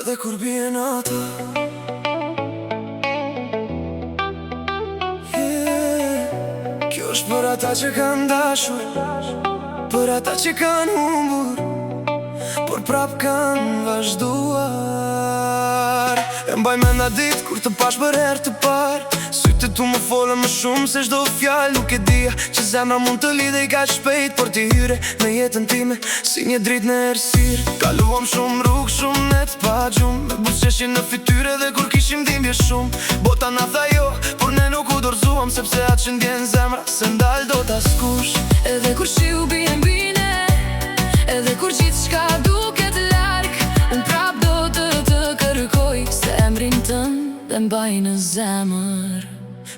edhe kur bie nata. Kjo është për ata që kanë dashur, për ata që kanë humbur, por prap kanë vazhduar. E mbaj menda ditë kur të pash për herë të parë, sytë tu më folën më shumë se çdo fjalë. Nuk e dija që zemra mund të lidhej kaq shpejt, por ti hyre në jetën time si një dritë në errësirë. Kaluam shumë rrugë, shumë net pa gjumë, me buzëqeshje në fytyrë edhe kur kishim dhimbje shumë. Bota na tha jo, por ne nuk u dorëzuam, sepse atë që ndjen zemra se ndal do t'askush. Edhe kur shiu bie mbi ne, edhe kur gjithçka duket larg, unë prap do të kërkoj se emrin tënd e mbaj në zemër.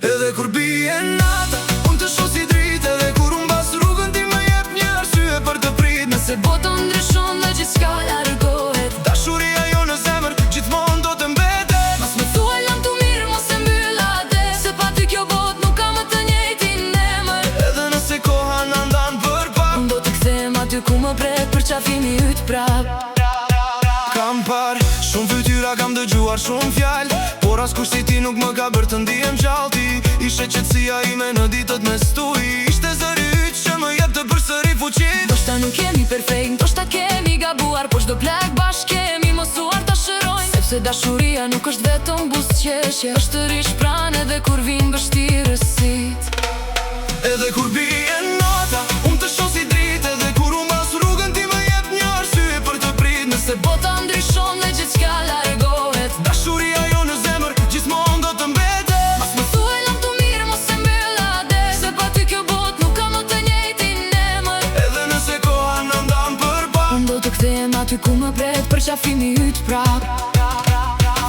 Edhe kur bie nata, unë të shoh si dritë, edhe kur unë mbas rrugën ti më jep një arsye për të prit. Nëse bota ndryshon dhe gjithçka largohet, dashuria jo në zemër gjithmonë do të mbetet. Mas më thuaj jam tu mirë, mos e mbyll atë, se pa ty kjo botë nuk ka më të njëjtin emër. Edhe nëse koha na ndan për pak, unë do të kthehem aty ku më pret për qafimi yt prap. Kam parë shumë fytyra, kam dëgjuar shumë fjalë, por askush si ti nuk më ka bërë të ndihem gjallë. Ti ishe qetësia ime në ditët mes tuaj, ishte zëri yt që më jep të përsëri fuqinë. Ndoshta nuk jemi perfekt, ndoshta kemi gabuar, por çdo plak bashkë kemi mosuar ta shërojmë. Sepse dashuria nuk është vetëm buzëqeshje, është të rish pranë edhe kur vinë vështirësit. Edhe kur bie nata, unë të shoh si dritë, edhe kur unë mbas rrugën ti më jep një arsye për të prit. Nëse bota ndryshon dhe gjithçka largohet, dashuria jo në zemër gjithmonë do të mbetet. Mas më thuaj jam tu mirë, mos e mbyll atë, se pa ty kjo botë nuk ka më të njëjtin emër. Edhe nëse koha na ndan për pak, unë do të kthehem aty ku më pret për qafimi yt prap.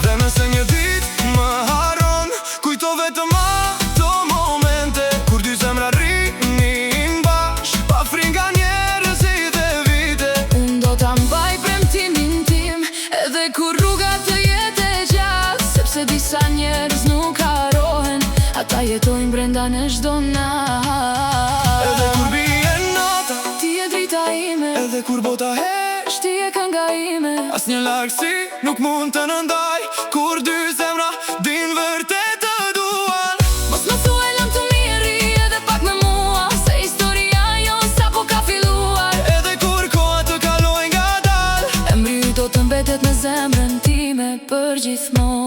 dhe nëse një ditë më haron, kujto vetëm ato momente kur dy zemra rrinin bashkë, pa fri nga njerëzit e vite. Unë do ta mbaj premtimin tim, edhe kur rruga të jetë e gjatë, sepse disa njerëz nuk harohen, ata jetojnë brenda në çdo natë. Edhe kur bie nata, Ti je drita ime, edhe kur bota hesh, ti je kënga ime. asnjë largësi nuk mund të në ndaj, kur dy zemra din vërtet të duan. Mos më thuaj jam tu mirë, edhe pak me mua, se historia jon sapo ka filluar. Edhe kur koha të kaloj nga dal, Emri yt do të mbetet në zemrën time për gjithmonë.